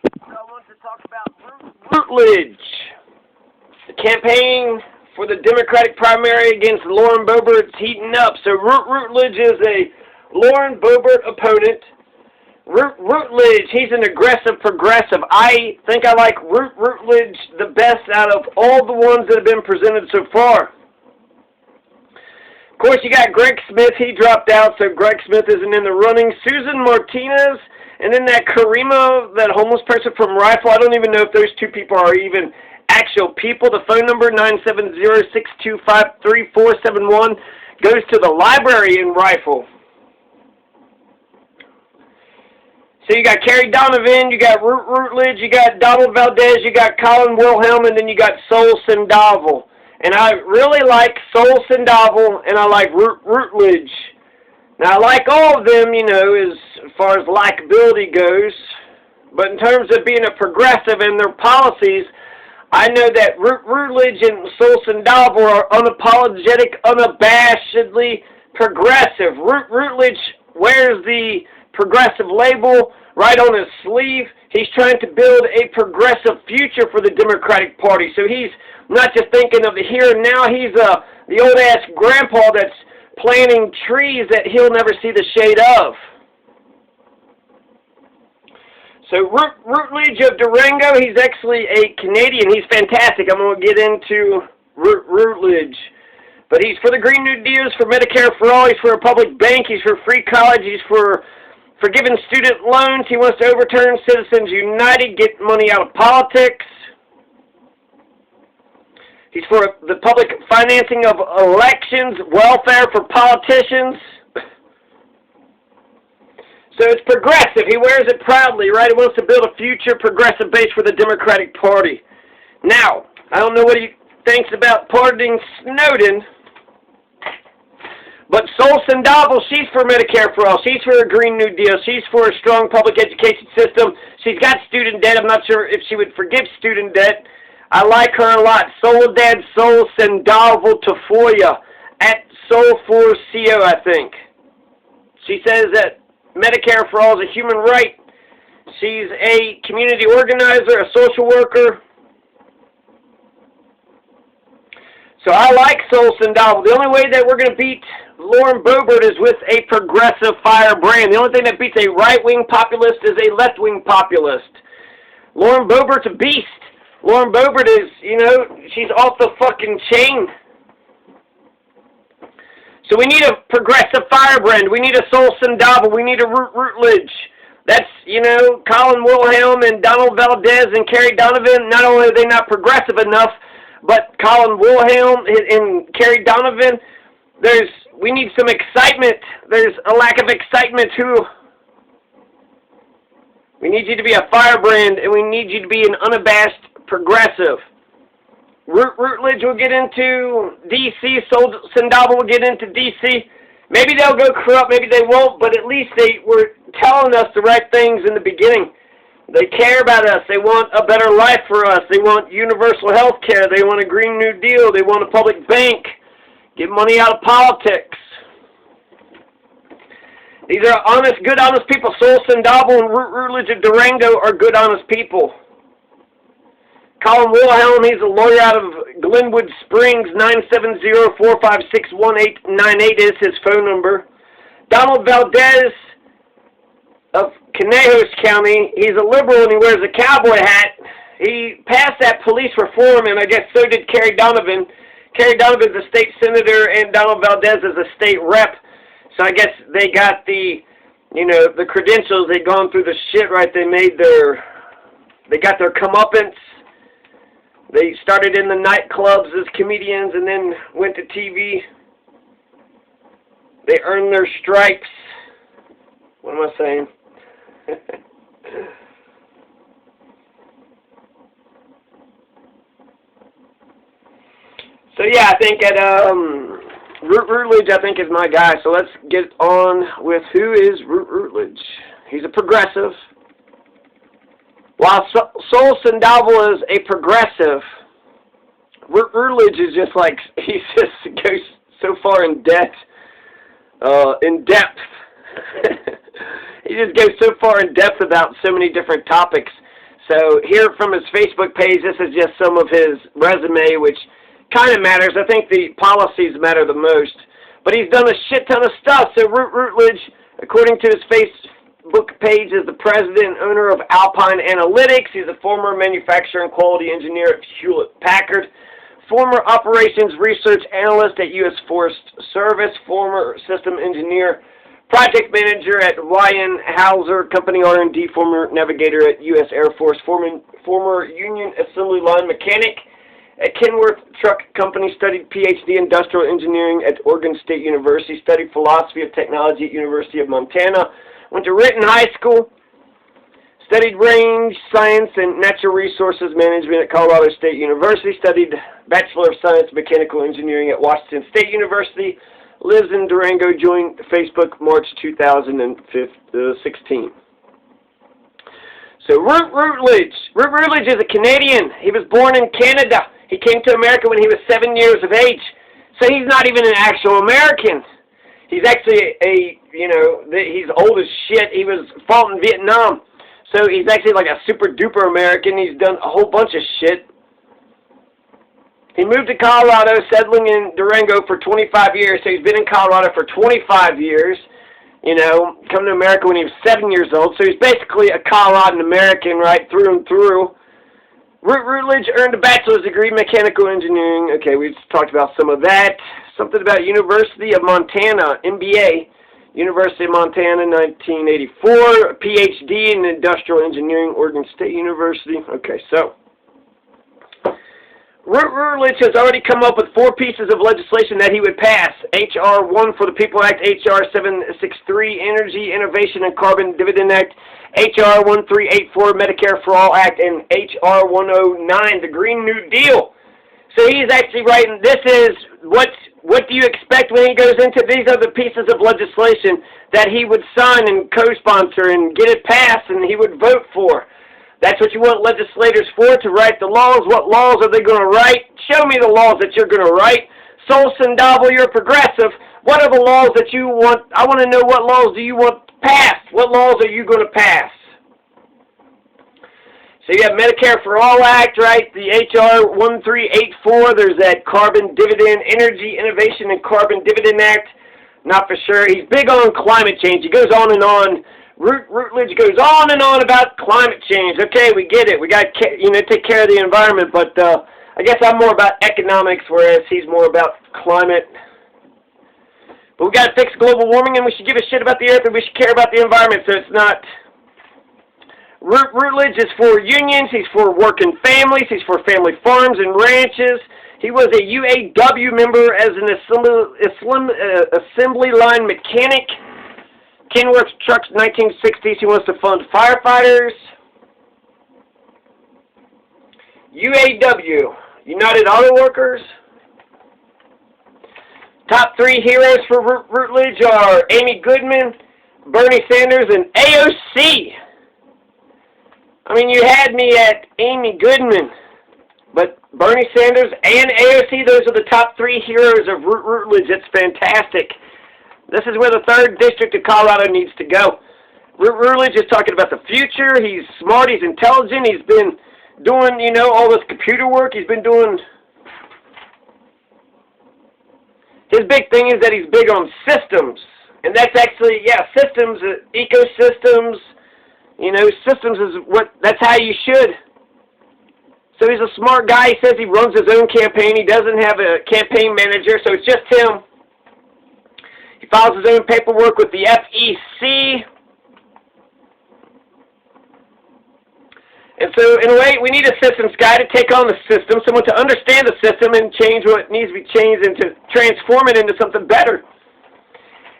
I want to talk about Routledge. The campaign for the Democratic primary against Lauren Boebert is heating up. So Routledge is a Lauren Boebert opponent. Routledge, he's an aggressive progressive. I think I like Routledge the best out of all the ones that have been presented so far. Of course, you got Greg Smith. He dropped out, so Greg Smith isn't in the running. Susan Martinez, and then that Karima, that homeless person from Rifle. I don't even know if those two people are even actual people. The phone number, 970-625-3471, goes to the library in Rifle. So you got Kerry Donovan, you got Routledge, you got Donald Valdez, you got Colin Wilhelm, and then you got Sol Sandoval. And I really like Sol Sandoval, and I like Routledge. Now, I like all of them, you know, as far as likability goes. But in terms of being a progressive and their policies, I know that Routledge and Sol Sandoval are unapologetic, unabashedly progressive. Routledge wears the progressive label right on his sleeve. He's trying to build a progressive future for the Democratic Party. So he's not just thinking of the here and now. He's the old-ass grandpa that's planting trees that he'll never see the shade of. So Routledge of Durango, he's actually a Canadian. He's fantastic. I'm going to get into Routledge. But he's for the Green New Deal, for Medicare for All, he's for a public bank, he's for free college, he's for giving student loans. He wants to overturn Citizens United, get money out of politics. He's for the public financing of elections, welfare for politicians. So it's progressive. He wears it proudly, right? He wants to build a future progressive base for the Democratic Party. Now, I don't know what he thinks about pardoning Snowden, but Sol Sandoval, she's for Medicare for All. She's for a Green New Deal. She's for a strong public education system. She's got student debt. I'm not sure if she would forgive student debt. I like her a lot. Soledad Sol Sandoval Tafoya at Soul4CO, I think. She says that Medicare for All is a human right. She's a community organizer, a social worker. So I like Sol Sandoval. The only way that we're going to beat Lauren Boebert is with a progressive firebrand. The only thing that beats a right-wing populist is a left-wing populist. Lauren Boebert's a beast. Lauren Boebert is, you know, she's off the fucking chain. So we need a progressive firebrand. We need a Sol Sandoval. We need a Routledge. That's, you know, Colin Wilhelm and Donald Valdez and Kerry Donovan. Not only are they not progressive enough, but Colin Wilhelm and Kerry Donovan, we need some excitement. There's a lack of excitement too. We need you to be a firebrand, and we need you to be an unabashed progressive. Routledge will get into D.C. Sol Sandoval will get into D.C. Maybe they'll go corrupt, maybe they won't, but at least they were telling us the right things in the beginning. They care about us. They want a better life for us. They want universal health care. They want a Green New Deal. They want a public bank. Get money out of politics. These are honest, good, honest people. Sol Sandoval and Routledge of Durango are good, honest people. Colin Wilhelm, he's a lawyer out of Glenwood Springs. 970-456-1898 is his phone number. Donald Valdez of Conejos County, he's a liberal and he wears a cowboy hat. He passed that police reform, and I guess so did Kerry Donovan. Kerry Donovan is a state senator, and Donald Valdez is a state rep. So I guess they got the, you know, the credentials. They'd gone through the shit, right? They got their comeuppance. They started in the nightclubs as comedians and then went to TV. They earned their stripes. What am I saying? So yeah, I think at Routledge, I think, is my guy. So let's get on with who is Routledge. He's a progressive. While Sol Sandoval is a progressive, Routledge is just like, he just goes so far in depth. He just goes so far in depth about so many different topics. So here from his Facebook page, this is just some of his resume, which kind of matters. I think the policies matter the most. But he's done a shit ton of stuff. So Routledge, according to his Facebook page, is the president and owner of Alpine Analytics. He's a former manufacturer and quality engineer at Hewlett-Packard, former operations research analyst at U.S. Forest Service, former system engineer, project manager at Ryan Hauser Company R&D, former navigator at U.S. Air Force, former Union Assembly Line mechanic at Kenworth Truck Company, studied Ph.D. Industrial Engineering at Oregon State University, studied Philosophy of Technology at University of Montana, went to Renton High School, studied Range Science and Natural Resources Management at Colorado State University, studied Bachelor of Science Mechanical Engineering at Washington State University, lives in Durango, joined Facebook March 2016. So Routledge is a Canadian. He was born in Canada. He came to America when he was 7 years of age. So he's not even an actual American. He's actually he's old as shit. He was fought in Vietnam. So he's actually like a super duper American. He's done a whole bunch of shit. He moved to Colorado, settling in Durango for 25 years. So he's been in Colorado for 25 years. You know, coming to America when he was 7 years old. So he's basically a Coloradan American, right, through and through. Routledge earned a bachelor's degree in mechanical engineering. Okay, we've talked about some of that. Something about University of Montana, MBA. University of Montana, 1984. A PhD in industrial engineering, Oregon State University. Okay, so Routledge has already come up with 4 pieces of legislation that he would pass. H.R. 1 for the People Act, H.R. 763, Energy, Innovation, and Carbon Dividend Act, H.R. 1384, Medicare for All Act, and H.R. 109, the Green New Deal. So he's actually writing, this is, what do you expect when he goes into, these are the pieces of legislation that he would sign and co-sponsor and get it passed and he would vote for. That's what you want legislators for, to write the laws. What laws are they going to write? Show me the laws that you're going to write. Sol Sindavo, you're progressive. What are the laws that you want? I want to know, what laws do you want passed? What laws are you going to pass? So you have Medicare for All Act, right? The H.R. 1384. There's that Carbon Dividend, Energy, Innovation, and Carbon Dividend Act. Not for sure. He's big on climate change. He goes on and on. Routledge goes on and on about climate change. Okay, we get it. We got to take care of the environment, but I guess I'm more about economics, whereas he's more about climate. But we got to fix global warming, and we should give a shit about the earth, and we should care about the environment. So it's not. Routledge is for unions. He's for working families. He's for family farms and ranches. He was a UAW member as an assembly line mechanic. Kenworth Trucks, 1960s. He wants to fund firefighters. UAW, United Auto Workers. Top 3 heroes for Routledge are Amy Goodman, Bernie Sanders, and AOC. I mean, you had me at Amy Goodman, but Bernie Sanders and AOC, those are the top 3 heroes of Routledge. It's fantastic. This is where the 3rd District of Colorado needs to go. Routledge is talking about the future. He's smart. He's intelligent. He's been doing, all this computer work. He's been doing... His big thing is that he's big on systems. And that's actually, systems, ecosystems. Systems is that's how you should. So he's a smart guy. He says he runs his own campaign. He doesn't have a campaign manager, so it's just him. He files his own paperwork with the FEC. And so, in a way, we need a systems guy to take on the system, someone to understand the system and change what needs to be changed and to transform it into something better.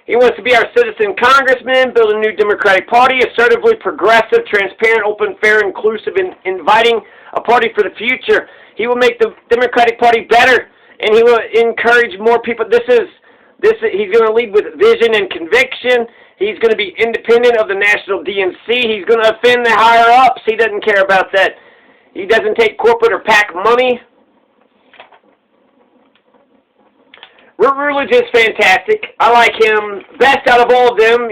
He wants to be our citizen congressman, build a new Democratic Party, assertively progressive, transparent, open, fair, inclusive, and inviting a party for the future. He will make the Democratic Party better, and he will encourage more people. He's going to lead with vision and conviction. He's going to be independent of the national DNC. He's going to offend the higher-ups. He doesn't care about that. He doesn't take corporate or PAC money. Routledge is fantastic. I like him best out of all of them.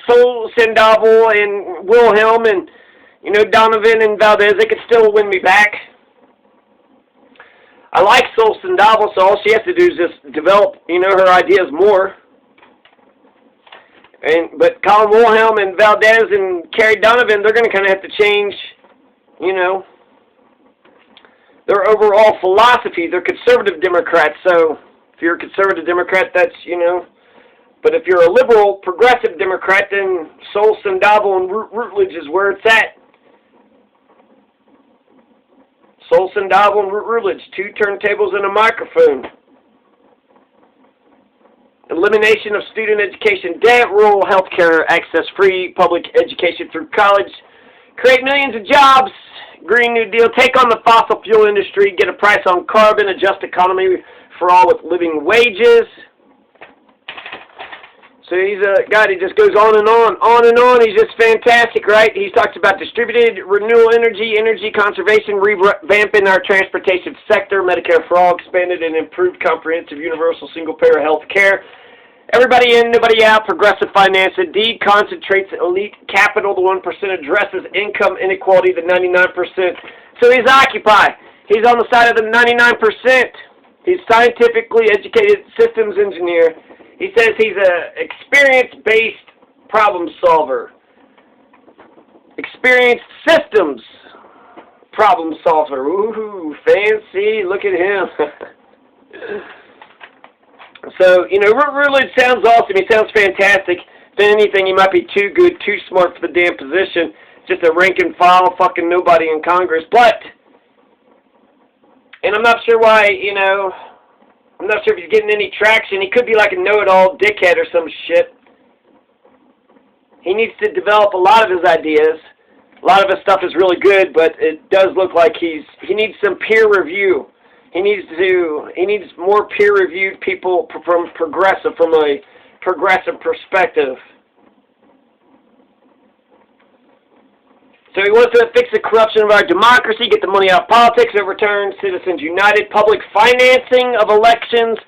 Sol Sindavo and Wilhelm and, You know, Donovan and Valdez, they could still win me back. I like Sol Sandoval, so all she has to do is just develop, you know, her ideas more. But Colin Wilhelm and Valdez and Carrie Donovan, they're going to kind of have to change, you know, their overall philosophy. They're conservative Democrats, so if you're a conservative Democrat, that's, you know. But if you're a liberal, progressive Democrat, then Sol Sandoval and Routledge is where it's at. Sol Sandoval and Routledge, 2 turntables and a microphone. Elimination of student education debt, rural health care access, free public education through college, create millions of jobs, Green New Deal, take on the fossil fuel industry, get a price on carbon, adjust economy for all with living wages. So he's a guy that just goes on and on. He's just fantastic, right? He's talked about distributed renewable energy, energy conservation, revamping our transportation sector, Medicare for all, expanded and improved comprehensive universal single-payer health care. Everybody in, nobody out, progressive finance. Indeed, concentrates elite capital. The 1% addresses income inequality, the 99%. So he's Occupy. He's on the side of the 99%. He's scientifically educated systems engineer. He says he's an experience-based problem solver. Experienced systems problem solver. Ooh, fancy. Look at him. So, you know, Routledge sounds awesome. He sounds fantastic. If anything, he might be too good, too smart for the damn position. Just a rank-and-file fucking nobody in Congress. But, and I'm not sure why, you know, I'm not sure if he's getting any traction. He could be like a know-it-all dickhead or some shit. He needs to develop a lot of his ideas. A lot of his stuff is really good, but it does look like he needs some peer review. He needs more peer-reviewed people from a progressive perspective. So he wants to fix the corruption of our democracy, get the money out of politics, overturn Citizens United, public financing of elections,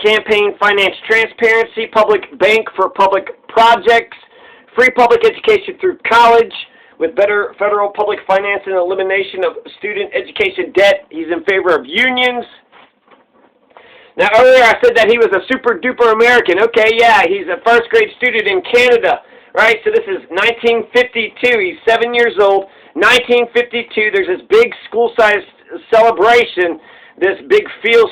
campaign finance transparency, public bank for public projects, free public education through college, with better federal public finance and elimination of student education debt. He's in favor of unions. Now, earlier I said that he was a super-duper American. Okay, yeah, he's a first-grade student in Canada, right? So this is 1952. He's 7 years old. 1952, there's this big school-sized celebration, this big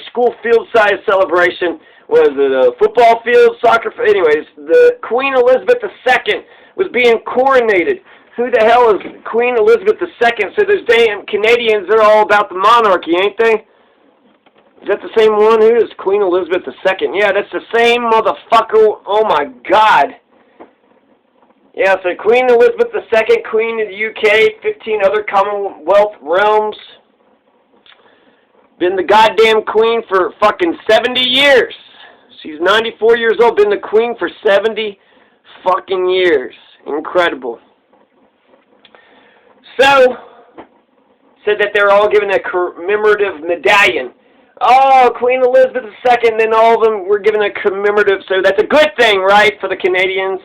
school field-sized celebration. Was it a football field, soccer field? Anyways, the Queen Elizabeth II was being coronated. Who the hell is Queen Elizabeth II? So those damn Canadians, they're all about the monarchy, ain't they? Is that the same one? Who is Queen Elizabeth II? Yeah, that's the same motherfucker. Oh my God. Yeah, so Queen Elizabeth II, Queen of the UK, 15 other Commonwealth realms. Been the goddamn queen for fucking 70 years. She's 94 years old, been the queen for 70 fucking years. Incredible. So, said that they're all given a commemorative medallion. Oh, Queen Elizabeth II, and then all of them were given a commemorative, so that's a good thing, right, for the Canadians.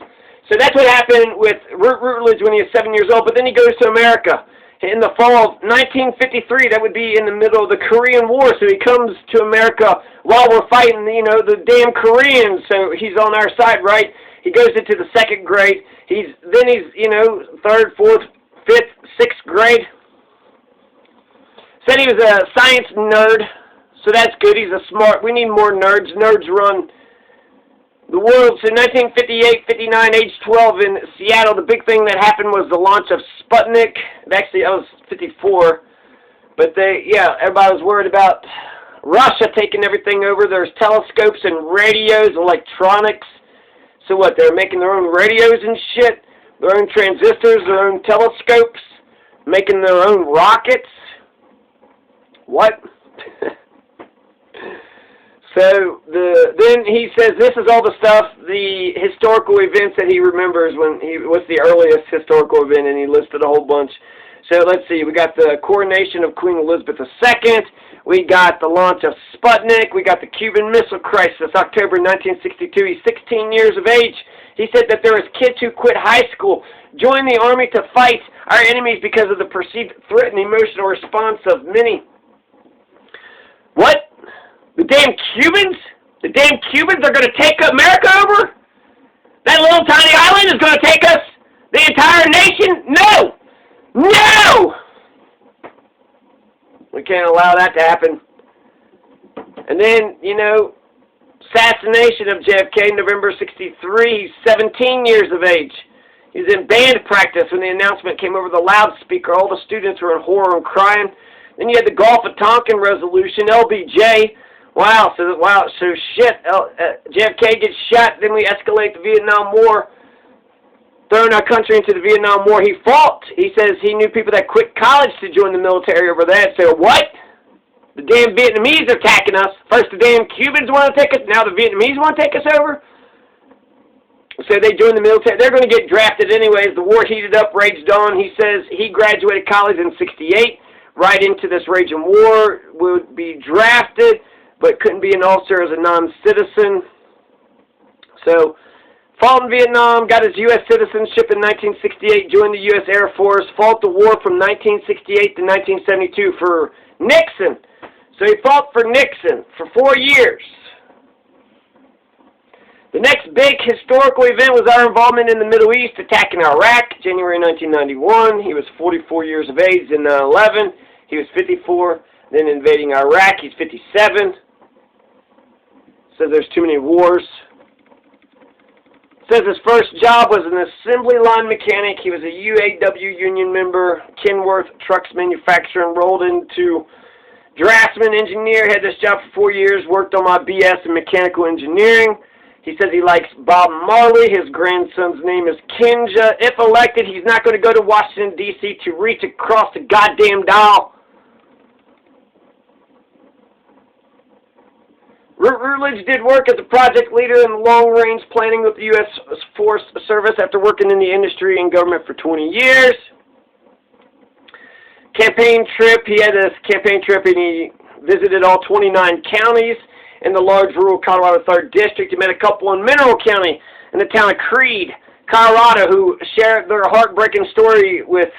So that's what happened with Routledge when he was 7 years old, but then he goes to America. In the fall of 1953, that would be in the middle of the Korean War, so he comes to America while we're fighting, you know, the damn Koreans, so he's on our side, right? He goes into the 2nd grade. Then he's, you know, 3rd, 4th, 5th, 6th grade. Said he was a science nerd, so that's good. He's a smart. We need more nerds. Nerds run the world. So 1958, 59, age 12 in Seattle. The big thing that happened was the launch of Sputnik. Actually, I was 54. But everybody was worried about Russia taking everything over. There's telescopes and radios, electronics. So what, they're making their own radios and shit? Their own transistors, their own telescopes, making their own rockets. What? So then he says this is all the stuff, the historical events that he remembers what's the earliest historical event, and he listed a whole bunch. So let's see, we got the coronation of Queen Elizabeth II, we got the launch of Sputnik, we got the Cuban Missile Crisis, October 1962, he's 16 years of age. He said that there was kids who quit high school, joined the army to fight our enemies because of the perceived threat and emotional response of many. What? The damn Cubans? The damn Cubans are going to take America over? That little tiny island is going to take us, the entire nation? No! No! We can't allow that to happen. And then, you know, assassination of JFK, November 63. He's 17 years of age. He was in band practice when the announcement came over the loudspeaker. All the students were in horror and crying. Then you had the Gulf of Tonkin resolution, LBJ. Wow, so shit. JFK gets shot, then we escalate the Vietnam War, throwing our country into the Vietnam War. He fought. He says he knew people that quit college to join the military over that. So what? The damn Vietnamese are attacking us. First the damn Cubans want to take us, now the Vietnamese want to take us over? So they joined the military. They're going to get drafted anyways. The war heated up, raged on. He says he graduated college in 68, right into this raging war, would be drafted, but couldn't be an officer as a non-citizen. So, fought in Vietnam, got his U.S. citizenship in 1968, joined the U.S. Air Force, fought the war from 1968 to 1972 for Nixon. So he fought for Nixon for 4 years. The next big historical event was our involvement in the Middle East, attacking Iraq, January 1991. He was 44 years of age in 9/11. He was 54. Then invading Iraq, he's 57. Says there's too many wars. Says his first job was an assembly line mechanic. He was a UAW union member, Kenworth Trucks manufacturer, enrolled into draftsman engineer. Had this job for 4 years, worked on my BS in mechanical engineering. He says he likes Bob Marley. His grandson's name is Kenja. If elected, he's not going to go to Washington, D.C. to reach across the goddamn dial. Routledge did work as a project leader in long-range planning with the U.S. Forest Service after working in the industry and government for 20 years. Campaign trip. He had this campaign trip and he visited all 29 counties in the large rural Colorado 3rd District. He met a couple in Mineral County in the town of Creed, Colorado, who shared their heartbreaking story with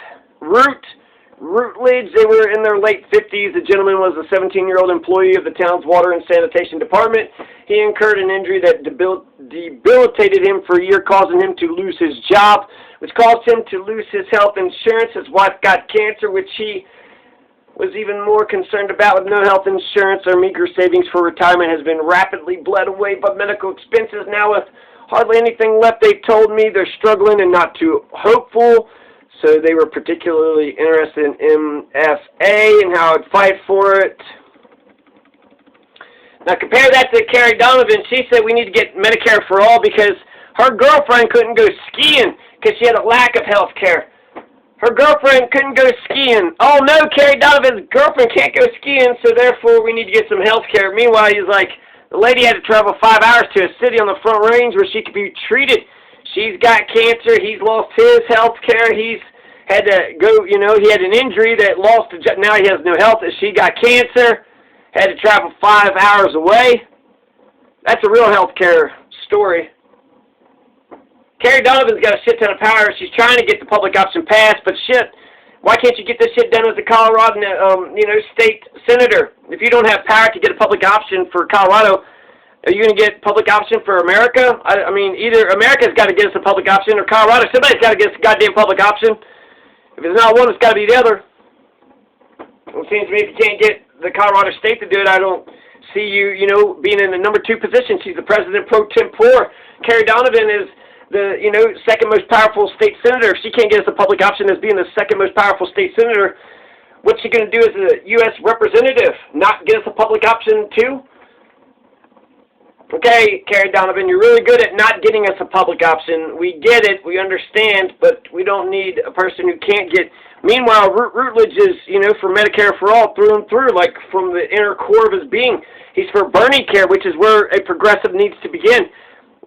Routledge. They were in their late 50s. The gentleman was a 17-year-old employee of the town's water and sanitation department. He incurred an injury that debilitated him for a year, causing him to lose his job, which caused him to lose his health insurance. His wife got cancer, which he was even more concerned about. With no health insurance, our meager savings for retirement has been rapidly bled away by medical expenses. Now with hardly anything left, they told me they're struggling and not too hopeful. So they were particularly interested in MFA and how I'd fight for it. Now compare that to Carrie Donovan. She said we need to get Medicare for all because her girlfriend couldn't go skiing because she had a lack of health care. Her girlfriend couldn't go skiing. Oh no, Carrie Donovan's girlfriend can't go skiing, so therefore we need to get some health care. Meanwhile, he's like, the lady had to travel 5 hours to a city on the Front Range where she could be treated. She's got cancer. He's lost his health care. He's had to go, you know, he had an injury that lost the job. Now he has no health. She got cancer. Had to travel 5 hours away. That's a real health care story. Carrie Donovan's got a shit ton of power. She's trying to get the public option passed, but shit, why can't you get this shit done as a Colorado, state senator? If you don't have power to get a public option for Colorado, are you going to get public option for America? I mean, either America's got to get us a public option or Colorado. Somebody's got to get us a goddamn public option. If it's not one, it's got to be the other. It seems to me if you can't get the Colorado state to do it, I don't see you, being in the number 2 position. She's the president pro tempore. Carrie Donovan is the, second most powerful state senator. If she can't get us a public option as being the second most powerful state senator, what's she going to do as a U.S. representative? Not get us a public option too? Okay, Carrie Donovan, you're really good at not getting us a public option. We get it, we understand, but we don't need a person who can't get. Meanwhile, Routledge is, for Medicare for all through and through, like from the inner core of his being. He's for Bernie care, which is where a progressive needs to begin.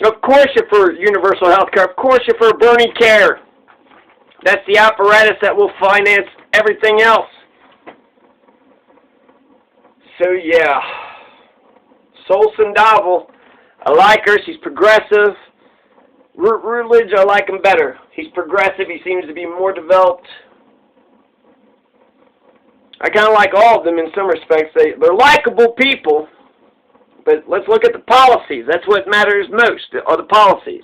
Of course you're for universal health care. Of course you're for Bernie care. That's the apparatus that will finance everything else. So, yeah. Sol Sandoval, I like her. She's progressive. Routledge, I like him better. He's progressive. He seems to be more developed, I kind of like all of them in some respects. They're likable people, but let's look at the policies. That's what matters most, are the policies.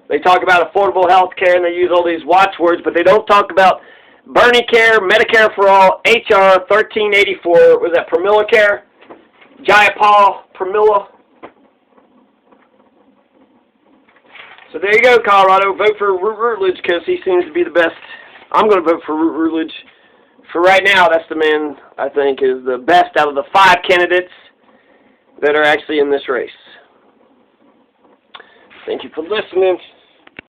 They talk about affordable health care, and they use all these watchwords, but they don't talk about Bernie Care, Medicare for All, HR 1384. Was that Pramila Care? Jayapal Pramila. So there you go, Colorado. Vote for Routledge because he seems to be the best. I'm going to vote for Routledge. For right now, that's the man I think is the best out of the 5 candidates that are actually in this race. Thank you for listening.